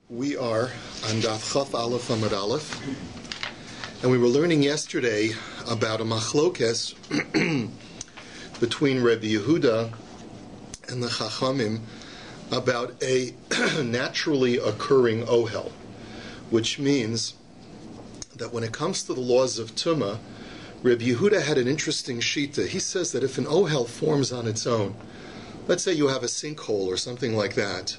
We are on DAF Chaf Aleph Amud Aleph, and we were learning yesterday about a machlokes between Rabbi Yehuda and the Chachamim about a naturally occurring ohel, which means that when it comes to the laws of Tumah, Rabbi Yehuda had an interesting shita. He says that if an ohel forms on its own, let's say you have a sinkhole or something like that,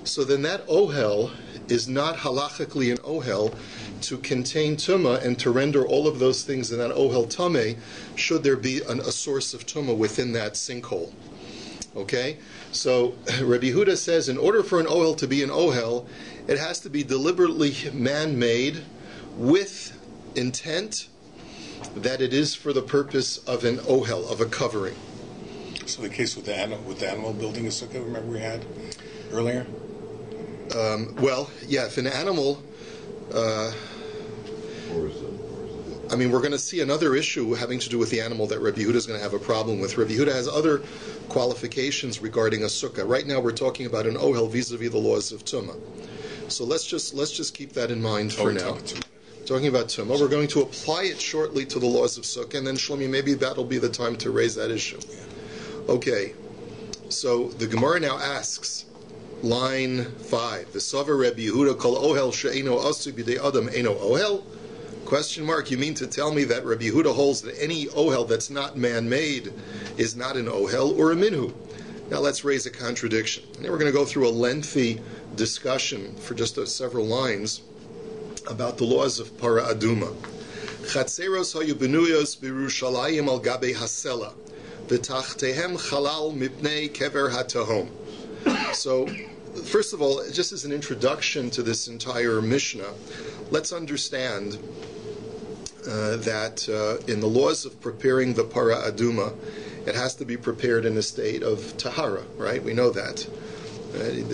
so then that ohel is not halachically an ohel to contain tumah and to render all of those things in that ohel tameh, should there be a source of tumah within that sinkhole. Okay? So Rabbi Yehuda says in order for an ohel to be an ohel, it has to be deliberately man-made with intent that it is for the purpose of an ohel, of a covering. So the case with the animal building a sukkah, remember we had earlier? If an animal, we're going to see another issue having to do with the animal that Rabbi Yehuda is going to have a problem with. Rabbi Yehuda has other qualifications regarding a sukkah. Right now we're talking about an ohel vis-a-vis the laws of tumah. So let's just keep that in mind for now. Talking about tumah, we're going to apply it shortly to the laws of sukkah, and then Shlomi, maybe that'll be the time to raise that issue. Okay, so the Gemara now asks, line 5, V'savar Rabbi Yehuda kol ohel she'eno asu b'dei adam eno ohel? Question mark, you mean to tell me that Rabbi Yehuda holds that any ohel that's not man-made is not an ohel or a minhu? Now let's raise a contradiction. And then we're going to go through a lengthy discussion for just several lines about the laws of para aduma. Chatzeros hayu benuyos b'Yerushalayim al gabe hasela v'tachtehem chalal mipnei kever hatahom. So, first of all, just as an introduction to this entire Mishnah, let's understand that in the laws of preparing the para aduma, it has to be prepared in a state of tahara, right? We know that.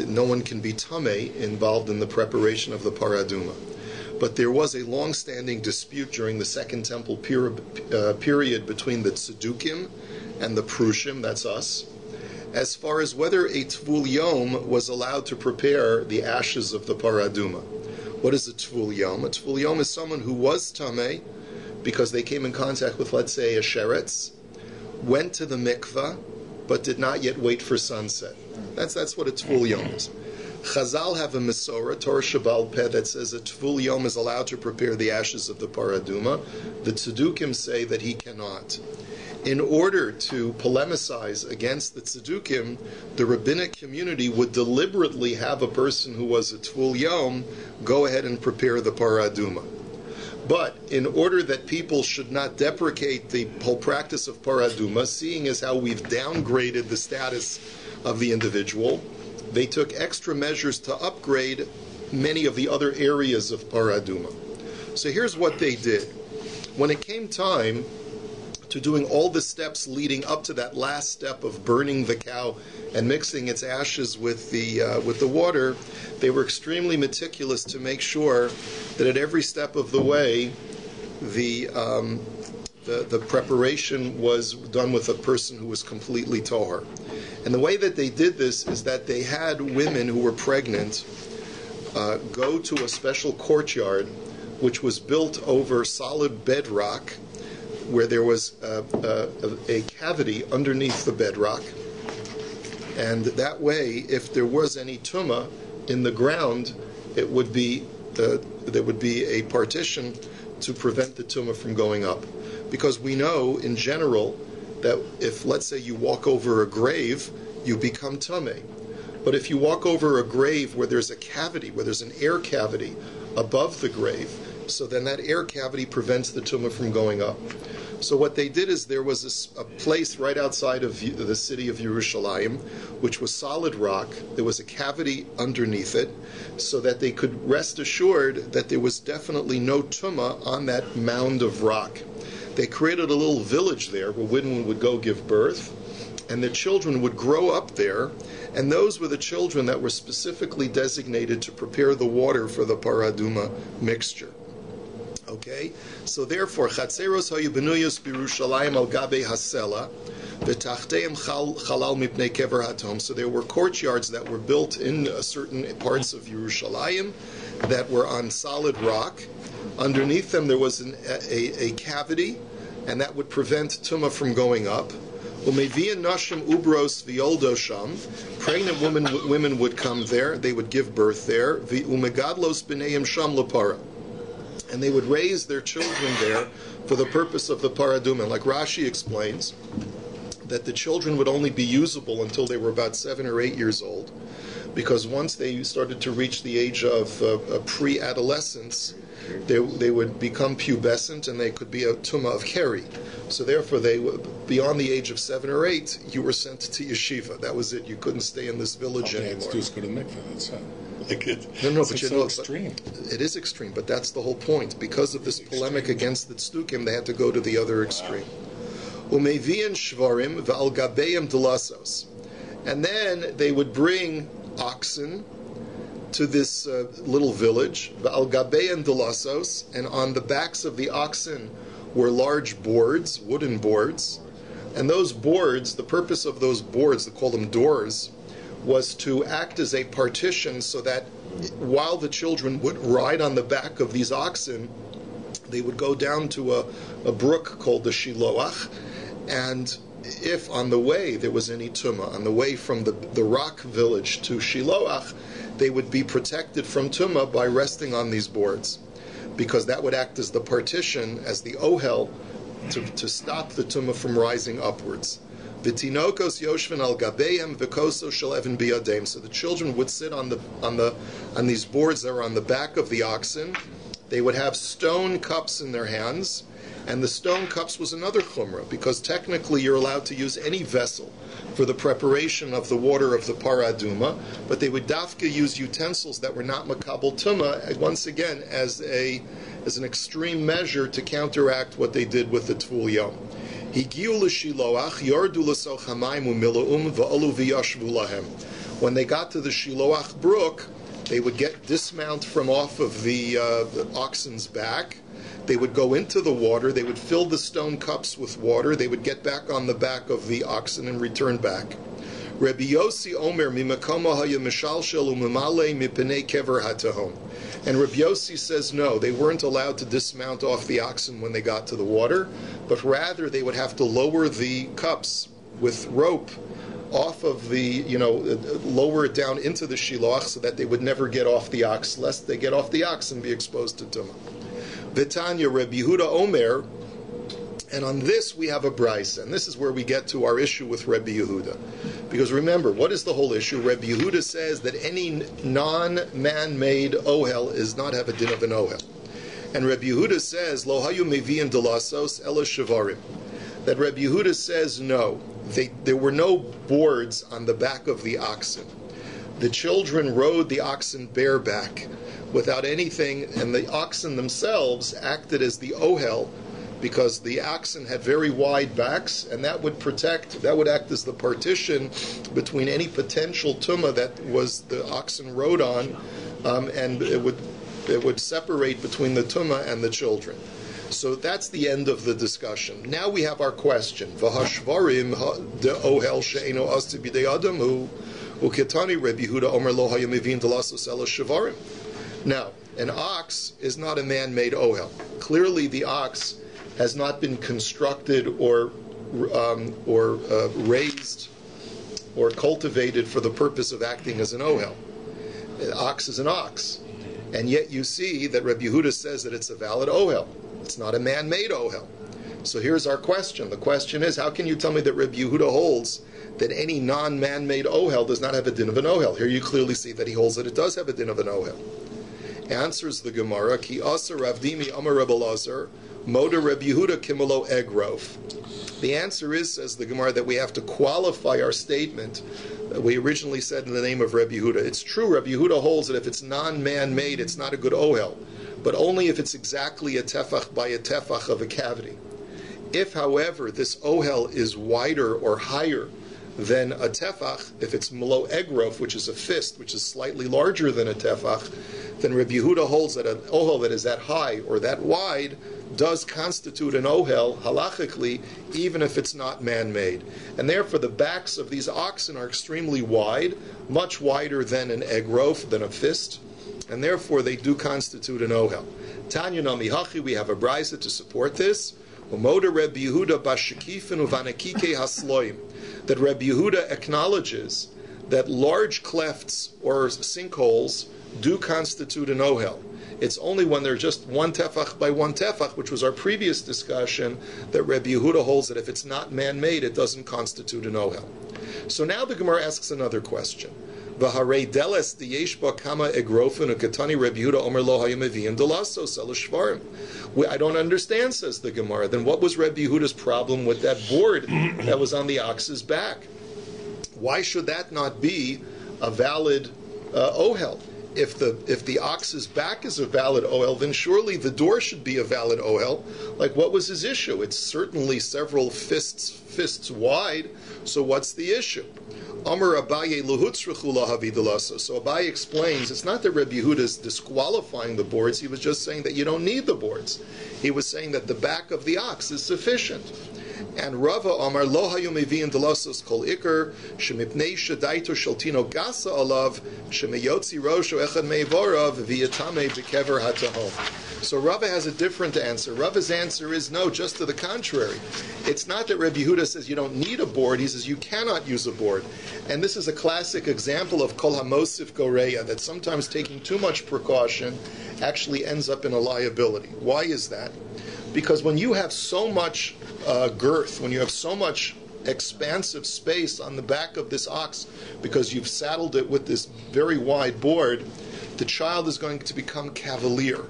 No one can be tameh involved in the preparation of the para aduma. But there was a long-standing dispute during the Second Temple period between the Tzedukim and the Prushim, that's us, as far as whether a Tvul Yom was allowed to prepare the ashes of the para aduma. What is a Tvul Yom? A Tvul Yom is someone who was tameh because they came in contact with, let's say, a sheretz, went to the mikvah, but did not yet wait for sunset. That's what a Tvul Yom is. Chazal have a Mesorah, Torah Shabbat Peh, that says a Tvul Yom is allowed to prepare the ashes of the para aduma. The Tzedukim say that he cannot. In order to polemicize against the Tzedukim, the rabbinic community would deliberately have a person who was a Tvul Yom go ahead and prepare the para aduma. But in order that people should not deprecate the whole practice of para aduma, seeing as how we've downgraded the status of the individual, they took extra measures to upgrade many of the other areas of para aduma. So here's what they did. When it came time to doing all the steps leading up to that last step of burning the cow and mixing its ashes with the water, they were extremely meticulous to make sure that at every step of the way, the preparation was done with a person who was completely tahor. And the way that they did this is that they had women who were pregnant go to a special courtyard which was built over solid bedrock, where there was a cavity underneath the bedrock, and that way, if there was any tumah in the ground, there would be a partition to prevent the tumah from going up. Because we know, in general, that if, let's say, you walk over a grave, you become tameh. But if you walk over a grave where there's a cavity, where there's an air cavity above the grave, so then that air cavity prevents the tumah from going up. So what they did is there was a place right outside of the city of Yerushalayim, which was solid rock. There was a cavity underneath it, so that they could rest assured that there was definitely no tumah on that mound of rock. They created a little village there where women would go give birth, and the children would grow up there, and those were the children that were specifically designated to prepare the water for the para aduma mixture. Okay, so therefore, Chatzeros hayu benuyos b'Yerushalayim al gabe hasela V'tachteim chalal mipnei kever hatom. So there were courtyards that were built in certain parts of Yerushalayim that were on solid rock. Underneath them there was a cavity, and that would prevent tumah from going up. Umevian nashim ubros v'yoldo sham. Pregnant women would come there. They would give birth there. Umegadlos b'neiim sham lepara. And they would raise their children there for the purpose of the paraduma. Like Rashi explains, that the children would only be usable until they were about 7 or 8 years old, because once they started to reach the age of pre-adolescence, they would become pubescent and they could be a tumah of keri. So therefore, beyond the age of 7 or 8, you were sent to yeshiva. That was it. You couldn't stay in this village anymore. All they had to do is go to mikveh. That's it. But you know, extreme. It is extreme, but that's the whole point. Because of this polemic against the tzdukim, they had to go to the other extreme. Umevian shvarim v'al gabeim delasos. And then they would bring oxen to this little village, v'al gabeim delasos, and on the backs of the oxen were large boards, wooden boards. And those boards, the purpose of those boards, they call them doors, was to act as a partition so that while the children would ride on the back of these oxen, they would go down to a brook called the Shiloach, and if on the way there was any tumah, on the way from the rock village to Shiloach, they would be protected from tumah by resting on these boards, because that would act as the partition, as the ohel, to stop the tumah from rising upwards. V'tinokos yoshvin al gabeim v'koso shel even biyadeim. So the children would sit on these boards that were on the back of the oxen. They would have stone cups in their hands, and the stone cups was another chumrah, because technically you're allowed to use any vessel for the preparation of the water of the paraduma, but they would dafka use utensils that were not makabel tumah, once again as an extreme measure to counteract what they did with the tvul yom. When they got to the Shiloach brook, they would dismount from off of the oxen's back. They would go into the water. They would fill the stone cups with water. They would get back on the back of the oxen and return back. Rabbi Yossi Omer mimakama haya mishalshel umimale mipnei kever hatahom. And Rabbi Yossi says no, they weren't allowed to dismount off the oxen when they got to the water, but rather they would have to lower the cups with rope off of the, lower it down into the shiloach so that they would never get off the ox, lest they get off the ox and be exposed to tumah. V'tanya Rabbi Yehuda Omer. And on this we have a brisa, and this is where we get to our issue with Rabbi Yehuda. Because remember, what is the whole issue? Rabbi Yehuda says that any non-man-made ohel is not have a din of an ohel. And Rabbi Yehuda says, Lo hayu mevi'in delasos ela shavarim. That Rabbi Yehuda says, no, there were no boards on the back of the oxen. The children rode the oxen bareback, without anything, and the oxen themselves acted as the ohel, because the oxen had very wide backs, and that would act as the partition between any potential tumah that was the oxen rode on, and it would separate between the tumah and the children. So that's the end of the discussion. Now we have our question. V'hashvarim de ohel she'eno asti b'dei adamu uketani Rabbi Yehuda Omer lo haya mevin delasos ela shavarim. Now, an ox is not a man-made ohel. Clearly, the ox has not been constructed or raised or cultivated for the purpose of acting as an ohel. An ox is an ox. And yet you see that Rabbi Yehuda says that it's a valid ohel. It's not a man-made ohel. So here's our question. The question is, how can you tell me that Rabbi Yehuda holds that any non-man-made ohel does not have a din of an ohel? Here you clearly see that he holds that it does have a din of an ohel. Answers the Gemara, Ki asa ravdimi amar Rebbe Lazar, Moda Rabbi Yehuda Kimelo Egrov. The answer is, says the Gemara, that we have to qualify our statement that we originally said in the name of Rabbi Yehuda. It's true, Rabbi Yehuda holds that if it's non-man-made, it's not a good ohel, but only if it's exactly a tefach by a tefach of a cavity. If, however, this ohel is wider or higher than a tefach, if it's melo egrov, which is a fist, which is slightly larger than a tefach, then Rabbi Yehuda holds that an ohel that is that high or that wide does constitute an ohel halachically, even if it's not man-made. And therefore the backs of these oxen are extremely wide, much wider than an egrof, than a fist, and therefore they do constitute an ohel. Tanya Nami Hachi, we have a brisa to support this. Umoda Rabbi Yehuda bashikifin uvanakike hasloim, that Rabbi Yehuda acknowledges that large clefts or sinkholes do constitute an ohel. It's only when they're just one tefach by one tefach, which was our previous discussion, that Rabbi Yehuda holds that if it's not man-made, it doesn't constitute an ohel. So now the Gemara asks another question. V'harei deles diyesh ba kama egrofen ukatani Rabbi Yehuda omer lo hayameviyim delaso selashvarim. I don't understand, says the Gemara. Then what was Rabbi Yehuda's problem with that board that was on the ox's back? Why should that not be a valid ohel? If the ox's back is a valid ohel, then surely the door should be a valid ohel. Like, what was his issue? It's certainly several fists wide, so what's the issue? Amar Abaye luhutzrechu lahavidalaso. So Abaye explains, it's not that Rabbi Yehuda is disqualifying the boards, he was just saying that you don't need the boards. He was saying that the back of the ox is sufficient. And Rava Amar lo hayu meviin delasos kol ikar shemipnei shadaito shaltino gasa alav shemeyotzi rosho echad meivorav v'yatame bekever hatahom. So Rava has a different answer. Rava's answer is no, just to the contrary. It's not that Rabbi Yehuda says you don't need a board. He says you cannot use a board. And this is a classic example of kol hamosif goreya, that sometimes taking too much precaution actually ends up in a liability. Why is that? Because when you have so much girth, when you have so much expansive space on the back of this ox, because you've saddled it with this very wide board, the child is going to become cavalier.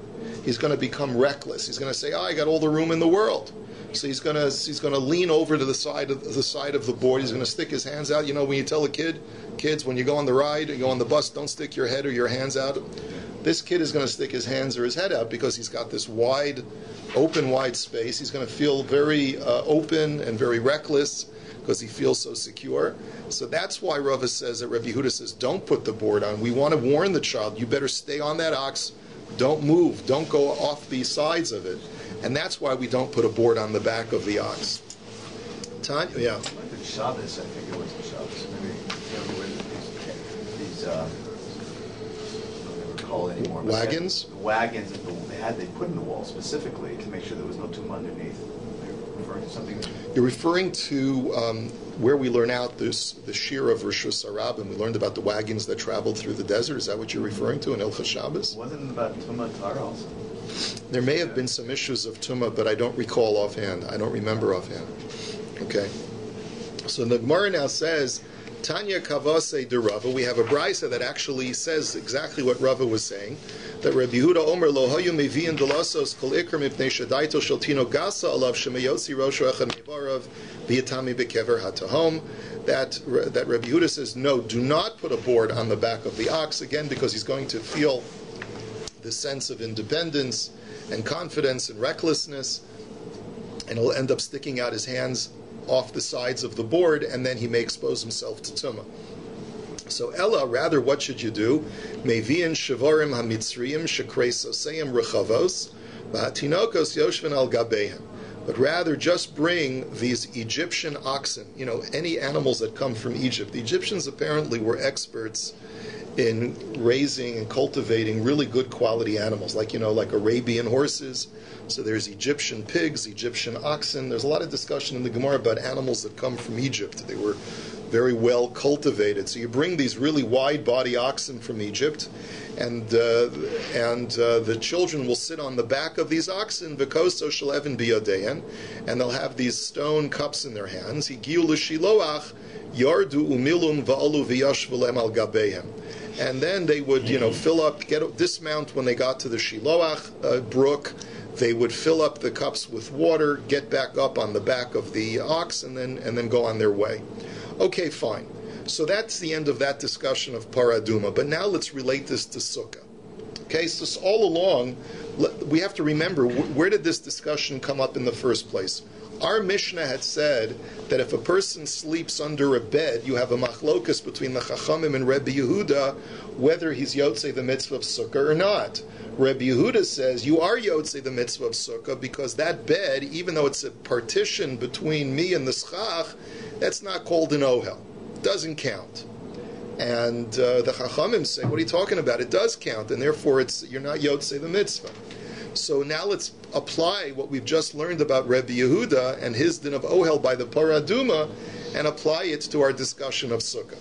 He's going to become reckless. He's going to say, I got all the room in the world. So he's going to lean over to the side of the board. He's going to stick his hands out. You know, when you tell a kids, when you go on the ride, you go on the bus, don't stick your head or your hands out. This kid is going to stick his hands or his head out because he's got this wide space. He's going to feel very open and very reckless because he feels so secure. So that's why Rava says, that Rabbi Yehuda says, don't put the board on. We want to warn the child, you better stay on that ox. Don't move. Don't go off the sides of it. And that's why we don't put a board on the back of the ox. Tanya, yeah. Shabbos, I think it was the Shabbos. Maybe these I don't recall anymore. Wagons? Wagons that they put in the wall specifically to make sure there was no tomb underneath. You're referring to something? You're referring to where we learn out the shir of Rosh Hashanah, and we learned about the wagons that traveled through the desert. Is that what you're referring to in Ilchas Shabbos? Wasn't it about Tumah Tara also? There may have been some issues of Tumah, but I don't recall offhand. I don't remember offhand. Okay. So the Gemara now says, Tanya Kavase de Rava. We have a brisa that actually says exactly what Rava was saying. That Rabbi Yehuda Omer lo hayu meviin delasos kol ikar mipnei shadaito shaltino gasa alav shemeyotzi rosho echad mevarav v'yatami bekever hatahom. That Rabbi Yehuda says, no, do not put a board on the back of the ox, again, because he's going to feel the sense of independence and confidence and recklessness, and he'll end up sticking out his hands off the sides of the board, and then he may expose himself to tumah. So Ella, rather, what should you do? Mevi'in shivarim hamitzriyim shekreis oseyim rechavos v'hatinokos yoshvin al gabehem. But rather, just bring these Egyptian oxen, any animals that come from Egypt. The Egyptians apparently were experts in raising and cultivating really good quality animals, like Arabian horses. So there's Egyptian pigs, Egyptian oxen. There's a lot of discussion in the Gemara about animals that come from Egypt. They were very well cultivated. So you bring these really wide body oxen from Egypt, and the children will sit on the back of these oxen, v'koso shel even biyodein, and they'll have these stone cups in their hands. Higiu l'shiloach yardu umilum va'alu v'yashvu lem al gabehem. And then they would, fill up, dismount when they got to the Shiloach brook. They would fill up the cups with water, get back up on the back of the ox, and then go on their way. Okay, fine. So that's the end of that discussion of Paraduma. But now let's relate this to Sukkah. Okay, so all along, we have to remember, where did this discussion come up in the first place? Our Mishnah had said that if a person sleeps under a bed, you have a machlokus between the Chachamim and Rabbi Yehuda whether he's yotzei the mitzvah of sukkah or not. Rabbi Yehuda says you are yotzei the mitzvah of sukkah because that bed, even though it's a partition between me and the schach, that's not called an ohel. It doesn't count. And the Chachamim say, what are you talking about? It does count, and therefore you're not yotzei the mitzvah. So now let's apply what we've just learned about Rabbi Yehuda and his din of ohel by the paraduma and apply it to our discussion of sukkah.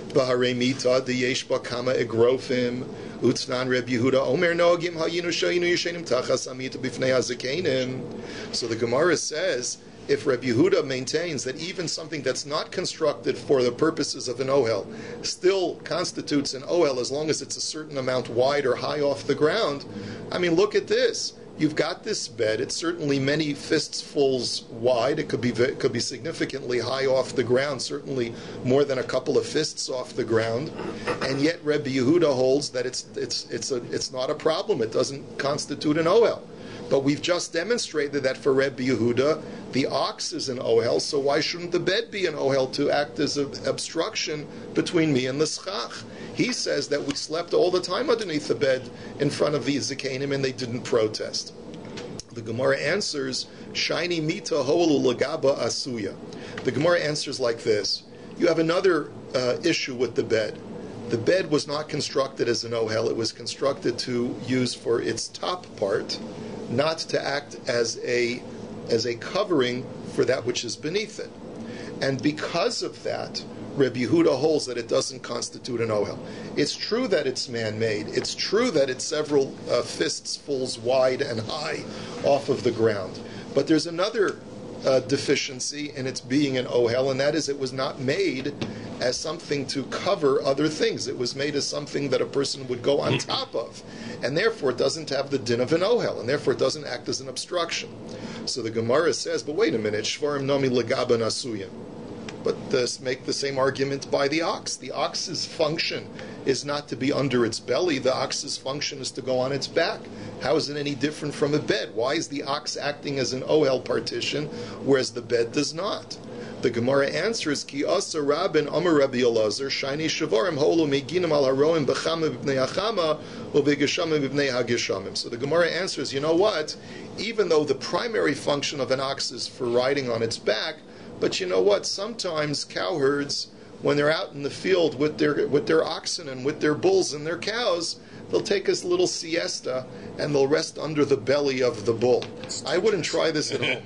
B'harei mita deyesh ba kama egrofim utznan Rabbi Yehuda omer noagim hayinu shayinu yishenim tachas amita b'fnei hazakenim. So the Gemara says, if Rabbi Yehuda maintains that even something that's not constructed for the purposes of an ohel still constitutes an ohel as long as it's a certain amount wide or high off the ground, I mean, look at this. You've got this bed. It's certainly many fistfuls wide. It could be significantly high off the ground, certainly more than a couple of fists off the ground. And yet Rabbi Yehuda holds that it's not a problem. It doesn't constitute an ohel. But we've just demonstrated that for Rabbi Yehuda, the ox is an ohel, so why shouldn't the bed be an ohel to act as an obstruction between me and the schach? He says that we slept all the time underneath the bed in front of the Zikanim and they didn't protest. The Gemara answers, Shiny mita ho'elu lagaba asuya. The Gemara answers like this. You have another issue with the bed. The bed was not constructed as an ohel. It was constructed to use for its top part, not to act as a covering for that which is beneath it. And because of that, Rabbi Yehuda holds that it doesn't constitute an ohel. It's true that it's man-made. It's true that it's several fistfuls wide and high off of the ground. But there's another deficiency in its being an ohel, and that is it was not made as something to cover other things. It was made as something that a person would go on top of. And therefore it doesn't have the din of an ohel, and therefore it doesn't act as an obstruction. So the Gemara says, but wait a minute, shvarim nomi legaba nasuyim. But make the same argument by the ox. The ox's function is not to be under its belly. The ox's function is to go on its back. How is it any different from a bed? Why is the ox acting as an ohel partition, whereas the bed does not? The Gemara answers, Ki asa rabin amar Rabbi Elazar, shiny shavarim holu meginim al haroim b'chama b'bnei hachama u'v'geshamim b'bnei hageshamim. So the Gemara answers, you know what? Even though the primary function of an ox is for riding on its back, but you know what? Sometimes cowherds, when they're out in the field with their oxen and with their bulls and their cows, they'll take a little siesta and they'll rest under the belly of the bull. I wouldn't try this at home.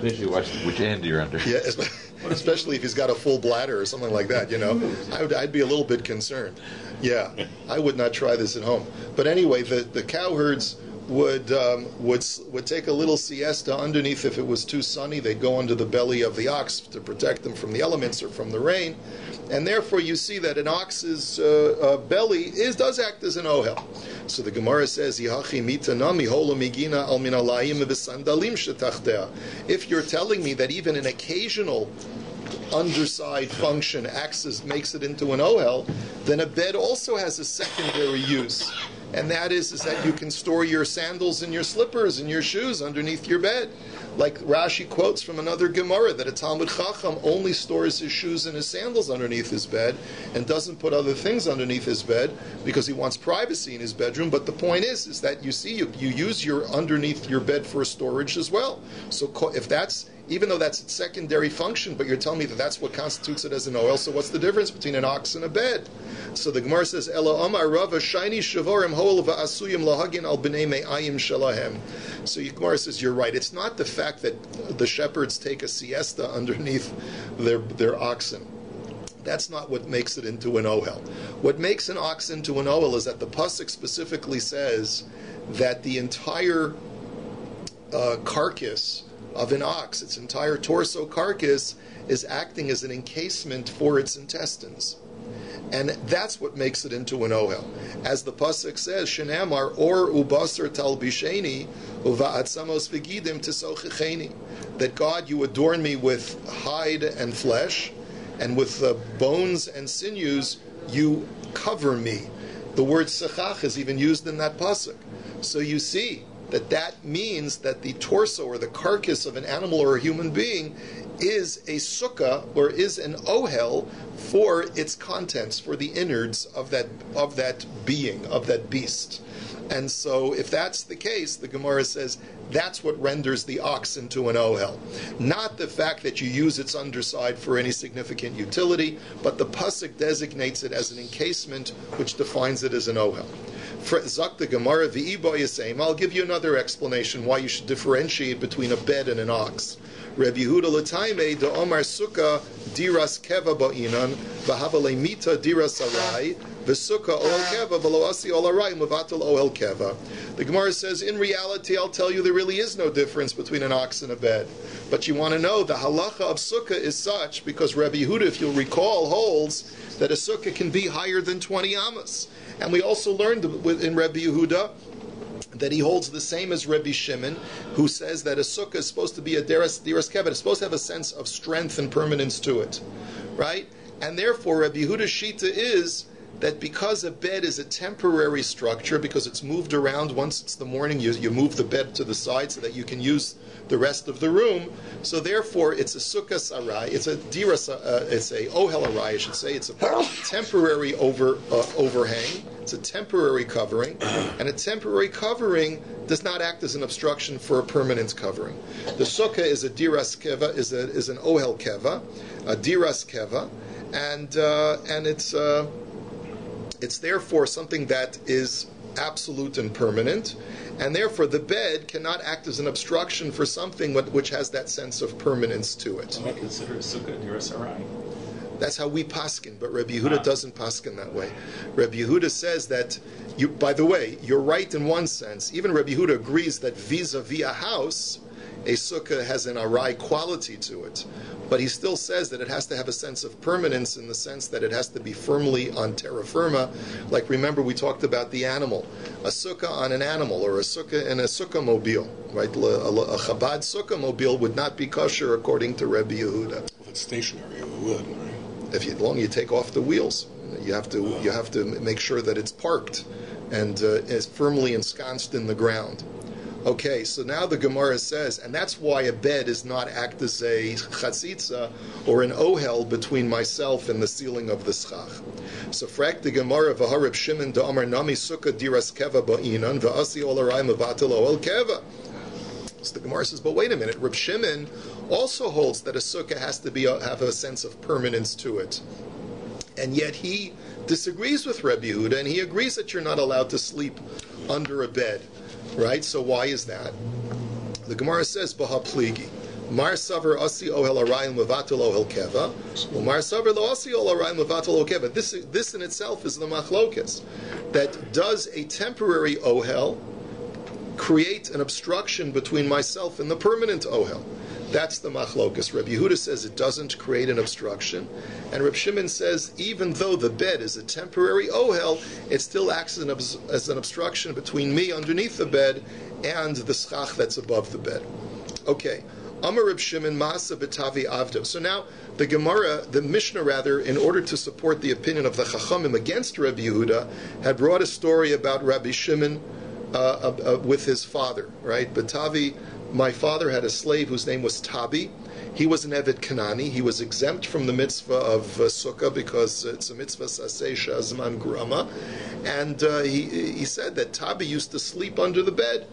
Usually watch which end you're under. Yeah, especially if he's got a full bladder or something like that. You know, I'd be a little bit concerned. Yeah, I would not try this at home. But anyway, the cowherds would take a little siesta underneath. If it was too sunny, they'd go under the belly of the ox to protect them from the elements or from the rain, and therefore you see that an ox's belly does act as an ohel. So the Gemara says, if you're telling me that even an occasional underside function makes it into an ohel, then a bed also has a secondary use. And that is that you can store your sandals and your slippers and your shoes underneath your bed. Like Rashi quotes from another Gemara that a Talmud Chacham only stores his shoes and his sandals underneath his bed and doesn't put other things underneath his bed because he wants privacy in his bedroom. But the point is that you use your underneath your bed for storage as well. So if that's, even though that's its secondary function, but you're telling me that that's what constitutes it as an ohel, so what's the difference between an ox and a bed? So the Gemara says, Ela Amar Rava Shiny Shavorim Hol Va'asuyim Lahagin Al B'nei Me'ayim Shalahem. So the Gemara says, you're right. It's not the fact that the shepherds take a siesta underneath their oxen. That's not what makes it into an ohel. What makes an ox into an ohel is that the pasuk specifically says that the entire carcass of an ox, its entire torso carcass, is acting as an encasement for its intestines. And that's what makes it into an ohel. As the pasuk says, Shenamar or ubasar talbisheni uva'atzamos v'gidim tisochecheni, that God, you adorn me with hide and flesh, and with bones and sinews, you cover me. The word sechach is even used in that pasuk. So you see that means that the torso or the carcass of an animal or a human being is a sukkah or is an ohel for its contents, for the innards of that being, of that beast. And so if that's the case, the Gemara says that's what renders the ox into an ohel. Not the fact that you use its underside for any significant utility, but the pasuk designates it as an encasement, which defines it as an ohel. Zak the Gemara v'ibo yisayim. I'll give you another explanation why you should differentiate between a bed and an ox. Rabbi Yehuda l'taimei de Omar Sukkah diras keva ba'inan v'havale mita diras arai v'sukkah ohel keva v'lo asi ol arai mevatel ohel keva. The Gemara says, in reality, I'll tell you there really is no difference between an ox and a bed. But you want to know, the halacha of sukkah is such, because Rabbi Yehuda, if you'll recall, holds that a sukkah can be higher than 20 amas. And we also learned in Rabbi Yehuda that he holds the same as Rabbi Shimon, who says that a sukkah is supposed to be a diras keved. It's supposed to have a sense of strength and permanence to it, right? And therefore, Rabbi Yehuda's shita is that because a bed is a temporary structure, because it's moved around once it's the morning, you move the bed to the side so that you can use the rest of the room. So therefore, it's a sukkah arai, it's a diras, it's a ohel arai, I should say. It's a temporary overhang. It's a temporary covering, and a temporary covering does not act as an obstruction for a permanent covering. The sukkah is a diras keva, is an ohel keva, a diras keva, and it's therefore something that is absolute and permanent, and therefore the bed cannot act as an obstruction for something which has that sense of permanence to it. So I consider a sukkah diras arai. That's how we paskin, but Rabbi Yehuda doesn't paskin that way. Rabbi Yehuda says that, by the way, you're right in one sense. Even Rabbi Yehuda agrees that vis-a-vis a house, a sukkah has an arai quality to it. But he still says that it has to have a sense of permanence in the sense that it has to be firmly on terra firma. Like, remember, we talked about the animal. A sukkah on an animal, or a sukkah in a sukkah mobile, right? A Chabad sukkah mobile would not be kosher according to Rabbi Yehuda. If it's stationary, it would, right? As long as you take off the wheels, you have to make sure that it's parked and is firmly ensconced in the ground. Okay, so now the Gemara says, and that's why a bed is not act as a chatzitza or an ohel between myself and the ceiling of the schach. So frak the Gemara v'harib Shimon da'amar nami sukkah diras keva ba'inan v'asi ol arai mevatel ohel keva. So the Gemara says, but wait a minute, Reb Shimon also holds that a sukkah has to have a sense of permanence to it. And yet he disagrees with Rabbi Yehuda, and he agrees that you're not allowed to sleep under a bed. Right? So why is that? The Gemara says, Baha pligi. Mar savar asi ohel arayim mevatel ohel keva. Mar savar lo asi ohel arayim mevatel ohel keva. This in itself is the machlokes. That does a temporary ohel create an obstruction between myself and the permanent ohel? That's the machlokes. Rabbi Yehuda says it doesn't create an obstruction, and Reb Shimon says even though the bed is a temporary ohel, it still acts as an obstruction between me underneath the bed and the schach that's above the bed. Okay. Amar Reb Shimon Masa B'Tavi Avdo. So now the Gemara, the Mishnah rather, in order to support the opinion of the Chachamim against Rabbi Yehuda, had brought a story about Rabbi Shimon with his father, right? B'Tavi, my father had a slave whose name was Tabi. He was an Eved Kanani. He was exempt from the mitzvah of Sukkah because it's a mitzvah saseh shazman grama. And he said that Tabi used to sleep under the bed.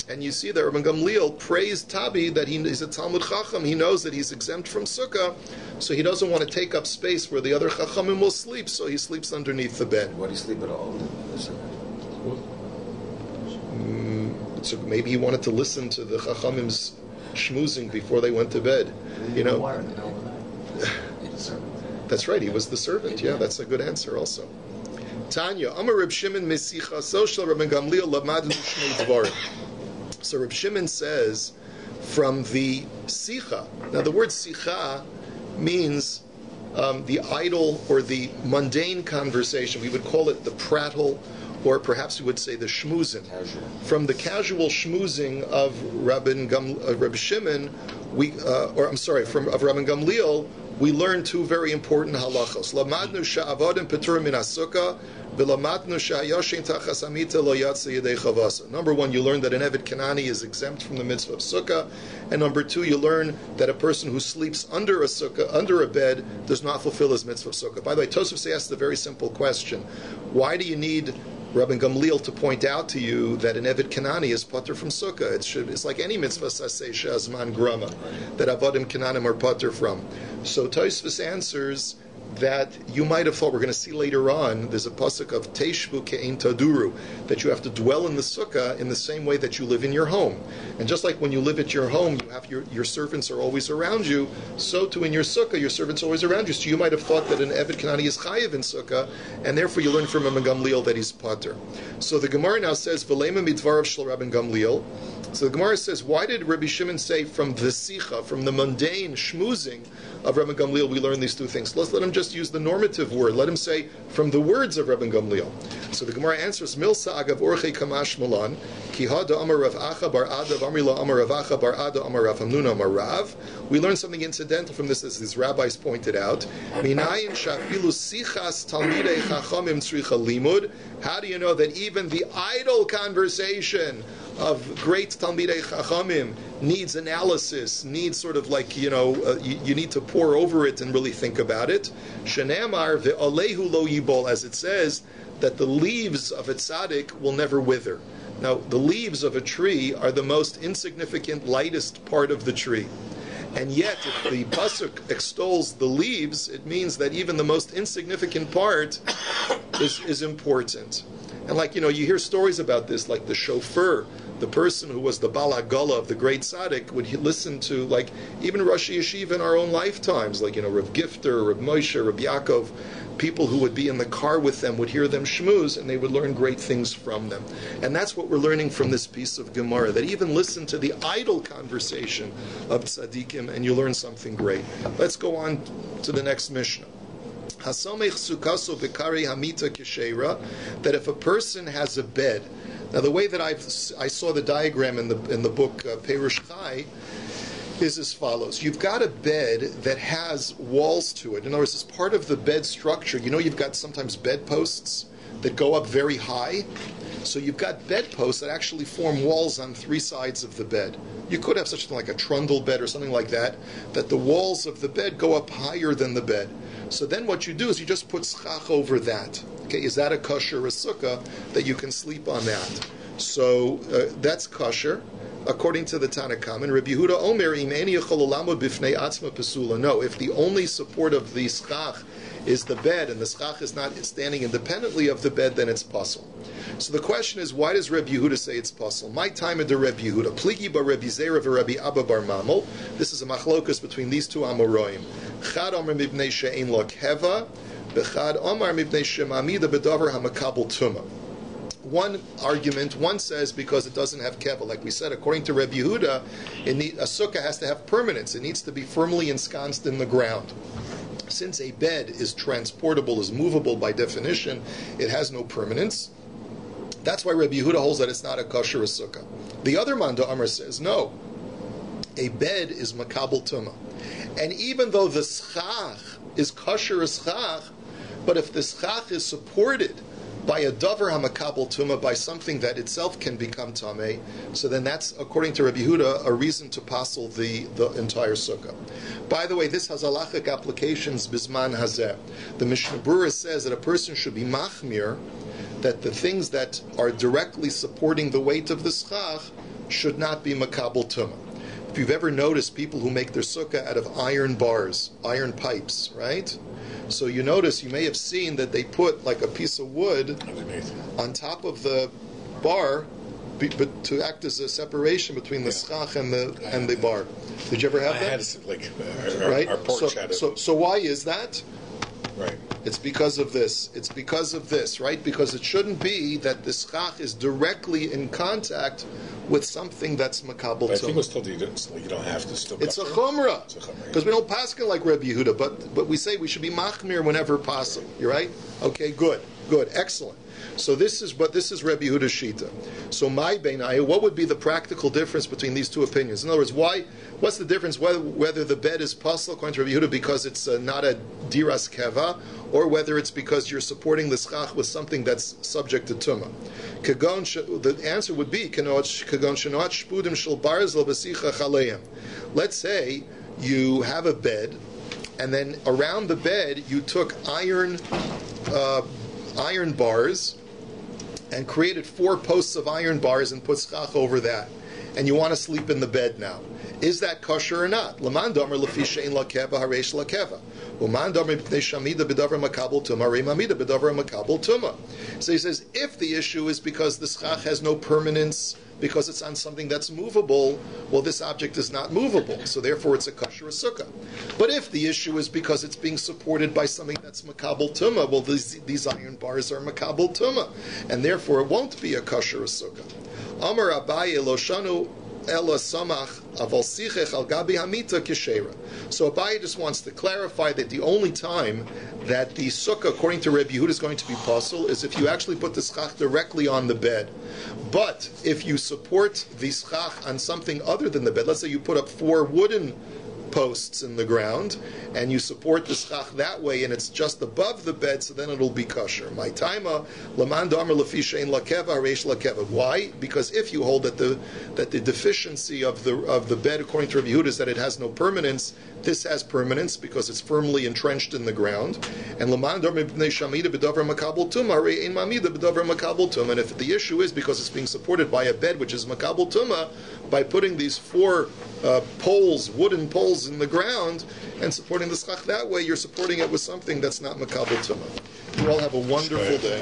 And you see that Rabbi Gamliel praised Tabi that he's a Talmud Chacham. He knows that he's exempt from Sukkah, so he doesn't want to take up space where the other Chachamim will sleep, so he sleeps underneath the bed. Why do you sleep at all? So maybe he wanted to listen to the Chachamim's schmoozing before they went to bed. You know. That's right. He was the servant. Yeah, that's a good answer also. Tanya, Amar Reb Shimon Mesicha Social Rabbi Gamliel Lamadnu Shnei Dvarim. So Reb Shimon says from the Sicha. Now the word Sicha means the idle or the mundane conversation. We would call it the prattle, or perhaps we would say the shmoozin. From the casual shmoozing of Rabbi Shimon, of Rabbi Gamliel, we learn two very important halachos. Lamadnu sha'avodim peturim min hasukah, Number one, you learn that an Evet Kanani is exempt from the mitzvah of sukkah, and number two, you learn that a person who sleeps under a sukkah, under a bed, does not fulfill his mitzvah of sukkah. By the way, Tosafos asks a very simple question: why do you need Rabbi Gamliel to point out to you that an Evet Kanani is pater from sukkah? It's like any mitzvah saseh she'azman grama that avodim Kananim are pater from. So Tosafos answers that you might have thought, we're going to see later on, there's a pasuk of Teishvu ke'ein taduru, that you have to dwell in the sukkah in the same way that you live in your home. And just like when you live at your home, you have your servants are always around you, so too in your sukkah, your servants are always around you. So you might have thought that an Evet Kanani is chayiv in sukkah, and therefore you learn from Rabbi Gamliel that he's pater. So the Gemara now says, V'lema midvarav shel Rabbi Gamliel. So the Gemara says, why did Rabbi Shimon say from the sicha, from the mundane shmuzing of Rabbi Gamliel, we learn these two things? Let's let him just use the normative word. Let him say from the words of Rabbi Gamliel. So the Gemara answers, Milsa agav orchei kamash malan, ki hada amar Rav Acha bar Adav amrila amar Rav Acha bar Ada amar Rav Hamnuna amar Rav. We learn something incidental from this, as these rabbis pointed out. Minayin shafilu sichas talmidei chachamim tzricha limud. How do you know that even the idle conversation of great Talmidei Chachamim needs analysis, needs sort of like, you need to pore over it and really think about it? Shenemar ve'alehu lo yibol, as it says, that the leaves of a tzaddik will never wither. Now, the leaves of a tree are the most insignificant, lightest part of the tree. And yet, if the pasuk extols the leaves, it means that even the most insignificant part is important. And you hear stories about this, like the chauffeur, the person who was the balagala of the great tzaddik, would listen to, even Rosh Yeshiva in our own lifetimes, Rav Gifter, Rav Moshe, Rav Yaakov, people who would be in the car with them would hear them shmooze, and they would learn great things from them. And that's what we're learning from this piece of Gemara, that even listen to the idle conversation of tzaddikim, and you learn something great. Let's go on to the next Mishnah. Hasomech sukaso v'kari hamita k'sheira, that if a person has a bed. Now, the way that I saw the diagram in the book Perush Chai is as follows. You've got a bed that has walls to it. In other words, as part of the bed structure, you've got sometimes bedposts that go up very high. So you've got bedposts that actually form walls on three sides of the bed. You could have such a thing like a trundle bed or something like that the walls of the bed go up higher than the bed. So then what you do is you just put schach over that. Okay, is that a kosher, a sukkah, that you can sleep on that? So that's kosher, according to the Tanakam. And Rabbi Yehuda Omer, im eni yachol olamod bifnei atzma pesula. No, if the only support of the schach is the bed, and the schach is not standing independently of the bed, then it's pasul. So the question is, why does Rabbi Yehuda say it's pasul? My time of the Rabbi Yehuda. Pligi bar Rabbi Zera v'Rabbi Abba bar Mamel. This is a machlokus between these two Amoraim. Chad Omer mibnei she'ein lo keva, b'chad Omer mibnei she'mamida b'davar hamakabel tuma. One argument, one says because it doesn't have keva. Like we said, according to Rabbi Yehuda, a sukkah has to have permanence. It needs to be firmly ensconced in the ground. Since a bed is transportable, is movable by definition, it has no permanence. That's why Rabbi Yehuda holds that it's not a kosher sukkah. The other Manda Amar says, no, a bed is makabel tuma. And even though the schach is kosher schach, but if the schach is supported by a davar hamakabel tuma, by something that itself can become tameh, so then that's, according to Rabbi Yehuda, a reason to passel the entire sukkah. By the way, this has halachic applications bisman hazeh. The Mishnah Berurah says that a person should be machmir, that the things that are directly supporting the weight of the schach should not be makabel tuma. If you've ever noticed people who make their sukkah out of iron bars, iron pipes, right? So you notice, you may have seen that they put like a piece of wood on top of the bar but to act as a separation between the schach and the bar. Did you ever have that? I had right? Our porch had it. So why is that? Right. It's because of this. It's because of this, right? Because it shouldn't be that the schach is directly in contact with something that's makabel tuma. I think it was told you don't have to still. It's a chumrah. Because we don't paskin like Rabbi Yehuda, but we say we should be machmir whenever possible. You're right? Okay, good. Good, excellent. So this is Rabbi Yehuda's shita. So my beinaya, what would be the practical difference between these two opinions? In other words, what's the difference whether the bed is pasul according to Rabbi Yehuda because it's not a diras keva, or whether it's because you're supporting the schach with something that's subject to tumah? The answer would be kagon shenot shpudim shel barzel b'sicha chaleim. Let's say you have a bed, and then around the bed you took iron bars and created 4 posts of iron bars and put schach over that, and you want to sleep in the bed now. Is that kosher or not? L'man domer lefi she'en lakeva hareish lakeva. Uman domer b'nei shamida b'davar makabel tuma, rei mamida b'davar makabel tuma. So he says, if the issue is because the schach has no permanence, because it's on something that's movable, well, this object is not movable, so therefore it's a kosher or sukkah. But if the issue is because it's being supported by something that's makabel tuma, well, these iron bars are makabel tuma, and therefore it won't be a kosher or sukkah. Amar Abaye loshanu ela samach aval sichech al gabi hamita kishera. So Abaye just wants to clarify that the only time that the sukkah, according to Rabbi Yehuda, is going to be pasul is if you actually put the schach directly on the bed. But if you support the schach on something other than the bed, let's say you put up 4 wooden posts in the ground, and you support the schach that way, and it's just above the bed, so then it'll be kosher. My taima laman damer lefi she'en lakeva hareish lakeva. Why? Because if you hold that the deficiency of the bed, according to Rabbi Yehuda, is that it has no permanence, this has permanence because it's firmly entrenched in the ground. And laman damer b'nei shamida b'davar makabel tuma, harei ein mamida b'davar makabel tuma. And if the issue is because it's being supported by a bed which is makabel tuma, by putting these 4 wooden poles in the ground and supporting the schach that way, you're supporting it with something that's not makabel tuma. You all have a wonderful day.